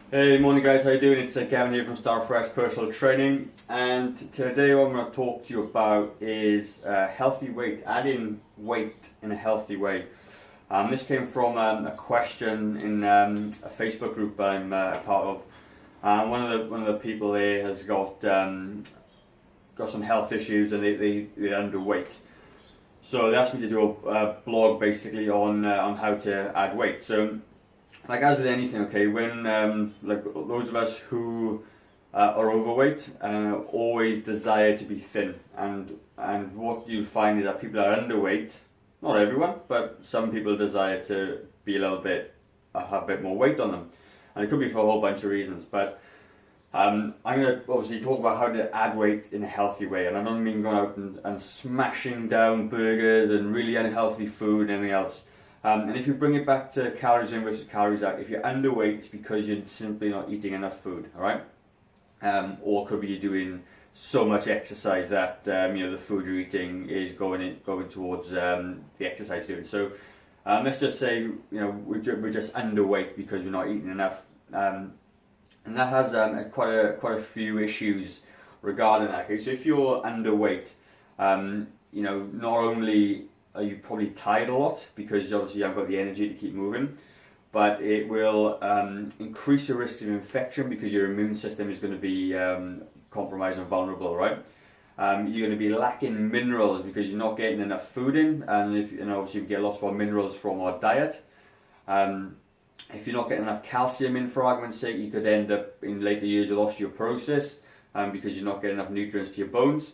Hey, morning guys, how you doing? It's Gavin here from Fresh Personal Training, and today what I'm going to talk to you about is healthy weight, adding weight in a healthy way. This came from a question in a Facebook group that I'm a part of. One of the people there has got some health issues and they're underweight. So they asked me to do a blog basically on how to add weight. So, like as with anything, okay, when like those of us who are overweight always desire to be thin, and what you find is that people are underweight. Not everyone, but some people desire to be a little bit have a bit more weight on them, and it could be for a whole bunch of reasons. But I'm going to obviously talk about how to add weight in a healthy way, and I don't mean going out and smashing down burgers and really unhealthy food and anything else. And if you bring it back to calories in versus calories out, if you're underweight, it's because you're simply not eating enough food, all right? Or it could be you're doing so much exercise that the food you're eating is going towards the exercise you're doing. So let's just say we're just underweight because we're not eating enough, and that has quite a few issues regarding that. Okay, so if you're underweight, not only you probably tired a lot because obviously you haven't got the energy to keep moving, but it will increase your risk of infection because your immune system is going to be compromised and vulnerable, right? You're going to be lacking minerals because you're not getting enough food in, and obviously we get lots of our minerals from our diet. If you're not getting enough calcium in, for argument's sake, you could end up in later years with osteoporosis because you're not getting enough nutrients to your bones.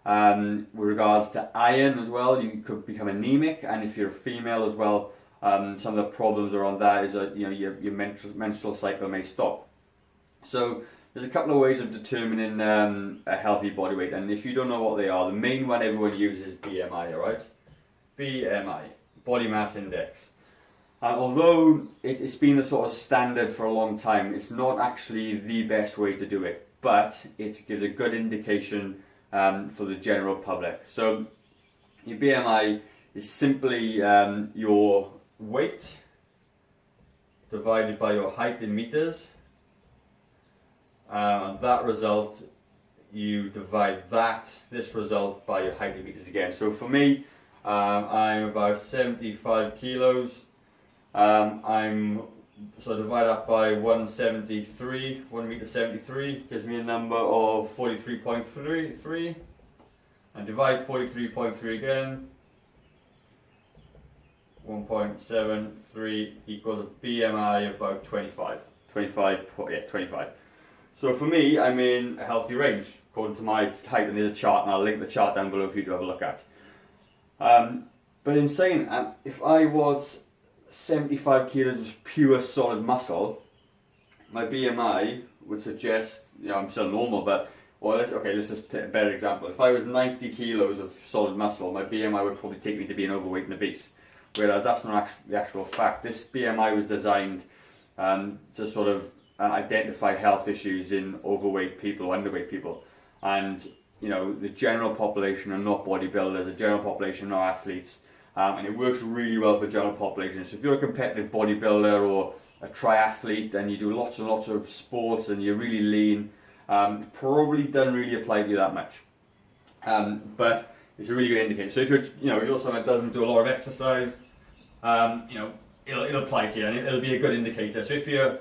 With regards to iron as well, you could become anemic, and if you're a female as well, some of the problems around that is that your menstrual cycle may stop. So there's a couple of ways of determining a healthy body weight, and if you don't know what they are, the main one everyone uses is BMI, alright? BMI, body mass index. Although it's been the sort of standard for a long time, it's not actually the best way to do it, but it gives a good indication for the general public. So your BMI is simply your weight divided by your height in meters, and that result, you divide this result by your height in meters again. So for me, I'm about 75 kilos. So divide that by 173, 1 meter 73 gives me a number of 43.33, and divide 43.3 again, 1.73 equals a BMI of about 25. 25. So for me, I'm in a healthy range according to my height, and there's a chart, and I'll link the chart down below for you to have a look at. But in saying that, if I was 75 kilos of pure solid muscle, my BMI would suggest, I'm still normal, but, let's just take a better example. If I was 90 kilos of solid muscle, my BMI would probably take me to be an overweight and obese. Whereas that's not the actual fact. This BMI was designed to sort of identify health issues in overweight people or underweight people. And, the general population are not bodybuilders, the general population are athletes. And it works really well for general population. So if you're a competitive bodybuilder or a triathlete and you do lots and lots of sports and you're really lean, probably doesn't really apply to you that much. But it's a really good indicator. So if you're someone that doesn't do a lot of exercise, it'll apply to you, and it'll be a good indicator. So if you're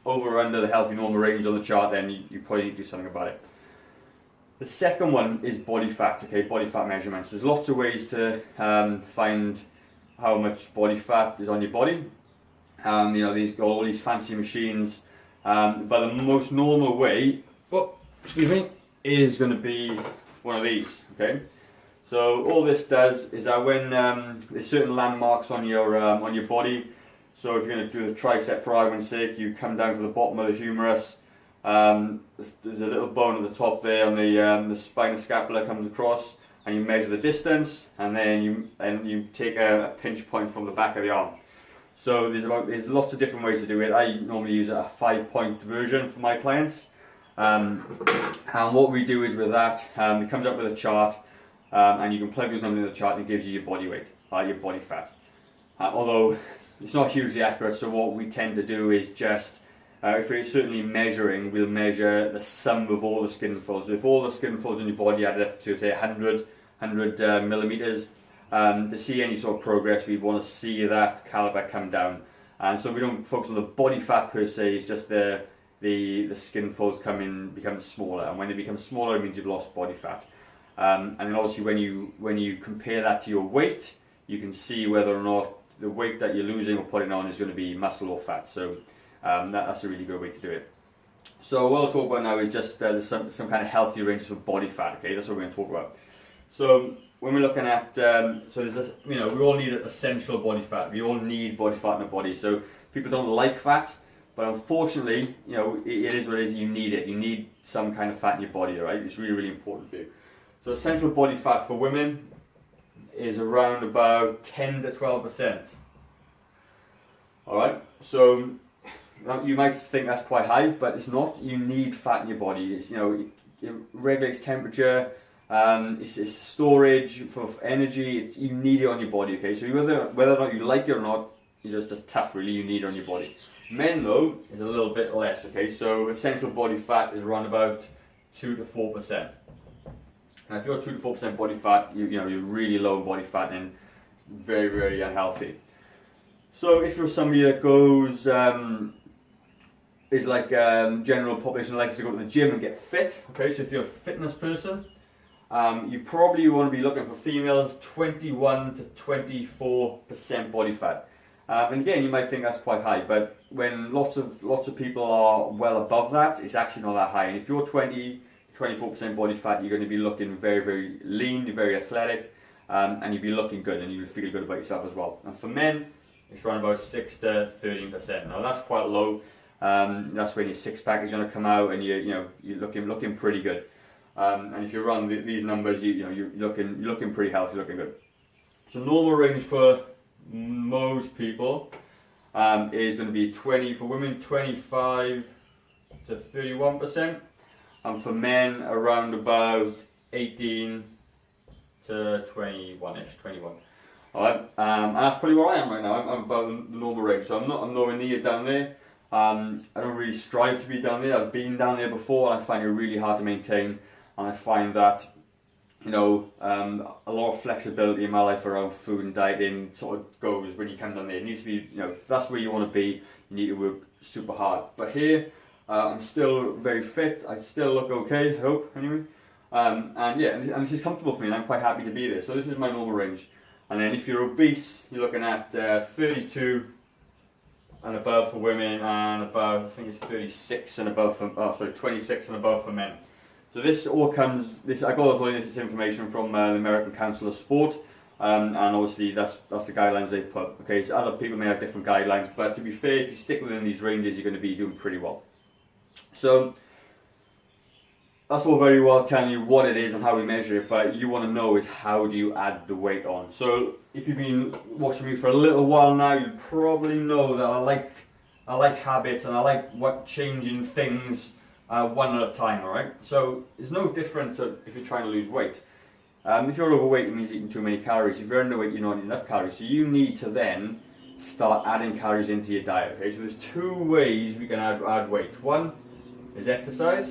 over or under the healthy normal range on the chart, then you probably need to do something about it. The second one is body fat, okay, body fat measurements. There's lots of ways to find how much body fat is on your body. These got all these fancy machines, but the most normal way, is going to be one of these, okay? So all this does is that when there's certain landmarks on your body, so if you're going to do the tricep for argument's sake, you come down to the bottom of the humerus. There's a little bone at the top there, and the spinal scapula comes across, and you measure the distance, and then you take a pinch point from the back of the arm. So there's lots of different ways to do it. I normally use a 5-point version for my clients, and what we do is with that, it comes up with a chart, and you can plug those numbers in the chart, and it gives you your body weight, your body fat. Although it's not hugely accurate, so what we tend to do is just if we're certainly measuring, we'll measure the sum of all the skin folds. So if all the skin folds in your body added up to, say, 100 millimeters, to see any sort of progress, we want to see that caliber come down. And so we don't focus on the body fat per se, it's just the skin folds become smaller. And when they become smaller, it means you've lost body fat. And then obviously when you compare that to your weight, you can see whether or not the weight that you're losing or putting on is going to be muscle or fat. So that's a really good way to do it. So what I'll talk about now is just some kind of healthy range for body fat. Okay, that's what we're going to talk about. So when we're looking at, so there's this, we all need essential body fat. We all need body fat in the body. So people don't like fat, but unfortunately, it is what it is. You need it. You need some kind of fat in your body, right? It's really, really important for you. So essential body fat for women is around about 10 to 12%. All right. So you might think that's quite high, but it's not. You need fat in your body. It's it regulates temperature. It's storage for energy. You need it on your body. Okay, so whether or not you like it or not, it's just tough. Really, you need it on your body. Men though is a little bit less. Okay, so essential body fat is around about 2 to 4%. Now, if you're 2 to 4% body fat, you're really low in body fat and very, very unhealthy. So if you're somebody that goes is like general population likes to go to the gym and get fit. Okay, so if you're a fitness person, you probably want to be looking for females 21 to 24% body fat. And again, you might think that's quite high, but when lots of people are well above that, it's actually not that high. And if you're 24% body fat, you're going to be looking very, very lean, you're very athletic, and you'll be looking good, and you'll feel good about yourself as well. And for men, it's around about 6 to 13%. Now that's quite low. That's when your six pack is going to come out, and you're looking pretty good. And if you run these numbers, you're looking pretty healthy, looking good. So normal range for most people is going to be 20 for women, 25 to 31%, and for men around about 18 to 21ish, 21. All right, and that's probably where I am right now. I'm about the normal range, so I'm nowhere near down there. I don't really strive to be down there. I've been down there before, and I find it really hard to maintain. And I find that, a lot of flexibility in my life around food and dieting sort of goes when you come down there. It needs to be, if that's where you want to be, you need to work super hard. But here, I'm still very fit. I still look okay, I hope, anyway. And this is comfortable for me, and I'm quite happy to be there. So this is my normal range. And then if you're obese, you're looking at 32 and above for women, and above, I think it's 36 and above for, 26 and above for men. So this all comes, I got all this information from the American Council of Sport, and obviously that's the guidelines they put. Okay, so other people may have different guidelines, but to be fair, if you stick within these ranges, you're going to be doing pretty well. So that's all very well telling you what it is and how we measure it, but you want to know is how do you add the weight on. So if you've been watching me for a little while now, you probably know that I like habits, and I like changing things one at a time, alright? So it's no different to if you're trying to lose weight. If you're overweight, it means you're eating too many calories. If you're underweight, you're not eating enough calories. So you need to then start adding calories into your diet, okay? So there's two ways we can add weight. One is exercise.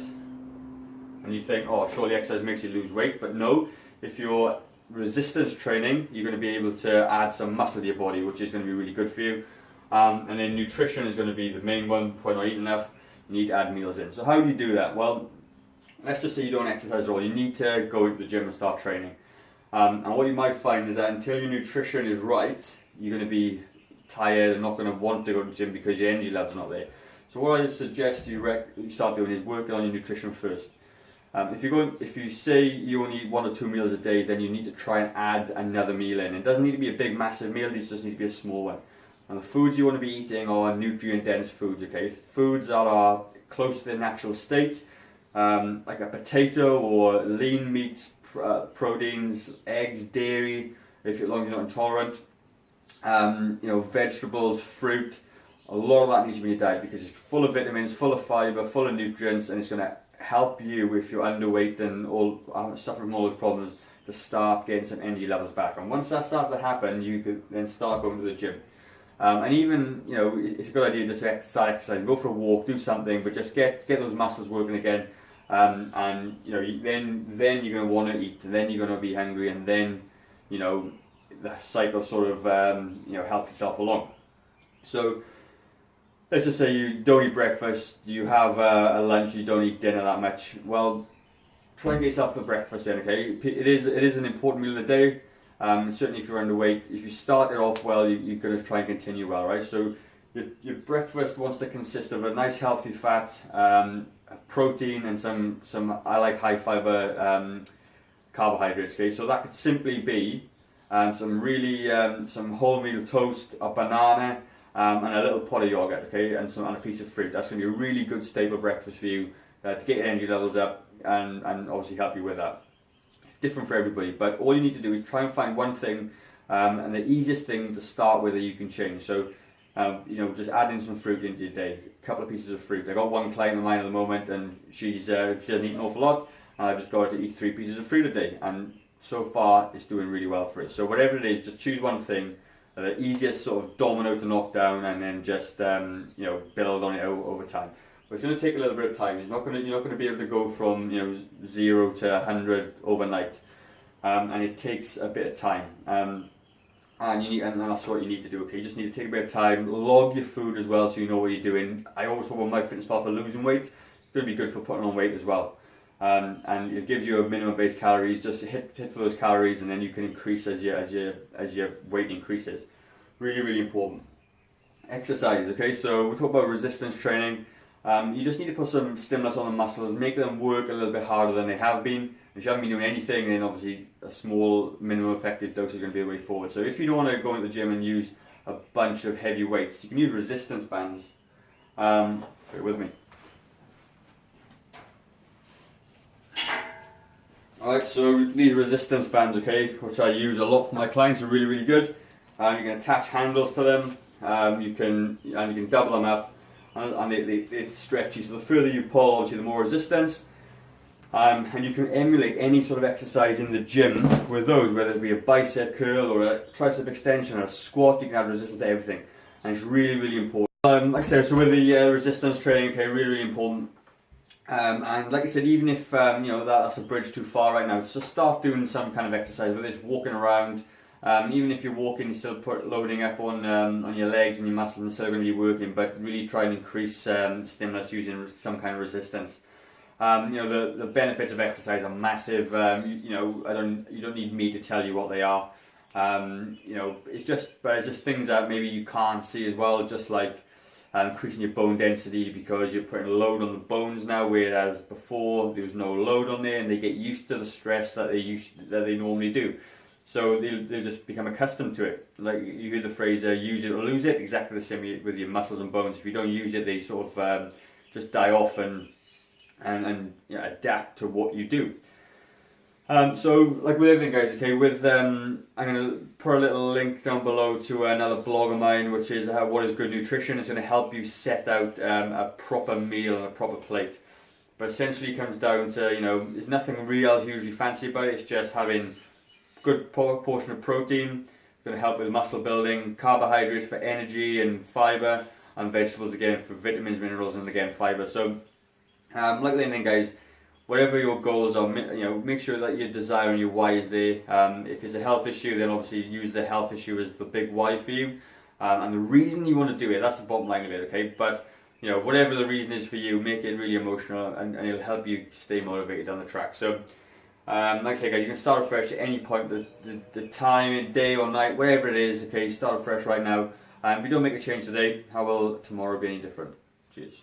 And you think, oh, surely exercise makes you lose weight, but no. If you're resistance training, you're going to be able to add some muscle to your body, which is going to be really good for you. And then nutrition is going to be the main one. If you're not eating enough, you need to add meals in. So how do you do that? Well, let's just say you don't exercise at all. You need to go into the gym and start training. And what you might find is that until your nutrition is right, you're going to be tired and not going to want to go to the gym because your energy level's not there. So what I suggest you start doing is working on your nutrition first. If you say you only eat 1 or 2 meals a day, then you need to try and add another meal in. It doesn't need to be a big, massive meal. It just needs to be a small one. And the foods you want to be eating are nutrient-dense foods. Okay, foods that are close to their natural state, like a potato or lean meats, proteins, eggs, dairy. As long as you're not intolerant, vegetables, fruit. A lot of that needs to be in your diet because it's full of vitamins, full of fiber, full of nutrients, and it's going to help you if you're underweight and suffering from all those problems to start getting some energy levels back. And once that starts to happen, you can then start going to the gym. And even, you know, it's a good idea just to start exercising, go for a walk, do something, but just get those muscles working again. And you know, then you're going to want to eat, and then you're going to be hungry, and then, you know, the cycle sort of you know, helps itself along. So let's just say you don't eat breakfast, you have a lunch, you don't eat dinner that much. Well, try and get yourself for breakfast then, okay? It is an important meal of the day. Certainly if you're underweight, if you start it off well, you're going to try and continue well, right? So your breakfast wants to consist of a nice healthy fat, protein, and some I like high fiber carbohydrates, okay? So that could simply be some wholemeal toast, a banana, and a little pot of yogurt, okay, and a piece of fruit. That's going to be a really good staple breakfast for you to get your energy levels up and obviously help you with that. It's different for everybody, but all you need to do is try and find one thing, and the easiest thing to start with that you can change. So, you know, just add in some fruit into your day, a couple of pieces of fruit. I got one client of mine at the moment, and she doesn't eat an awful lot, and I've just got her to eat 3 pieces of fruit a day, and so far it's doing really well for it. So whatever it is, just choose one thing, the easiest sort of domino to knock down, and then just you know, build on it over time. But it's going to take a little bit of time. You're not going to be able to go from, you know, 0 to 100 overnight, and it takes a bit of time. And that's what you need to do. Okay, you just need to take a bit of time, log your food as well, so you know what you're doing. I always talk about MyFitnessPal for losing weight. It's going to be good for putting on weight as well. And it gives you a minimum base calories. Just hit for those calories, and then you can increase as your weight increases. Really, really important. Exercise. Okay, so we talk about resistance training. You just need to put some stimulus on the muscles, make them work a little bit harder than they have been. If you haven't been doing anything, then obviously a small minimum effective dose is going to be the way forward. So if you don't want to go into the gym and use a bunch of heavy weights, you can use resistance bands. Bear with me. Alright, so these resistance bands, okay, which I use a lot for my clients, are really, really good. You can attach handles to them, you can double them up, and they stretch you. So the further you pull, obviously the more resistance. And you can emulate any sort of exercise in the gym with those, whether it be a bicep curl or a tricep extension or a squat. You can have resistance to everything, and it's really, really important. Like I said, so with the resistance training, okay, really, really important. And like I said, even if you know, that's a bridge too far right now, so start doing some kind of exercise, whether it's walking around. Even if you're walking, you still loading up on your legs and your muscles, and still going to be working, but really try and increase stimulus using some kind of resistance. You know, the benefits of exercise are massive. You know, you don't need me to tell you what they are. You know, it's just things that maybe you can't see as well, just like increasing your bone density, because you're putting a load on the bones now, whereas before there was no load on there, and they get used to the stress that they normally do. So they'll just become accustomed to it. Like you hear the phrase, use it or lose it. Exactly the same with your muscles and bones. If you don't use it, they sort of just die off and you know, adapt to what you do. So like with everything, guys, okay, with I'm going to put a little link down below to another blog of mine, which is what is good nutrition. It's going to help you set out a proper meal and a proper plate. But essentially it comes down to, you know, there's nothing real hugely fancy about it. It's just having good portion of protein. It's going to help with muscle building, carbohydrates for energy and fiber, and vegetables again for vitamins, minerals, and again fiber. So like anything, guys, whatever your goals are, you know, make sure that your desire and your why is there. If it's a health issue, then obviously use the health issue as the big why for you, and the reason you want to do it. That's the bottom line of it, okay? But you know, whatever the reason is for you, make it really emotional, and it'll help you stay motivated down the track. So, like I say, guys, you can start afresh at any point, the time, day or night, whatever it is. Okay, start afresh right now. If you don't make a change today, how will tomorrow be any different? Cheers.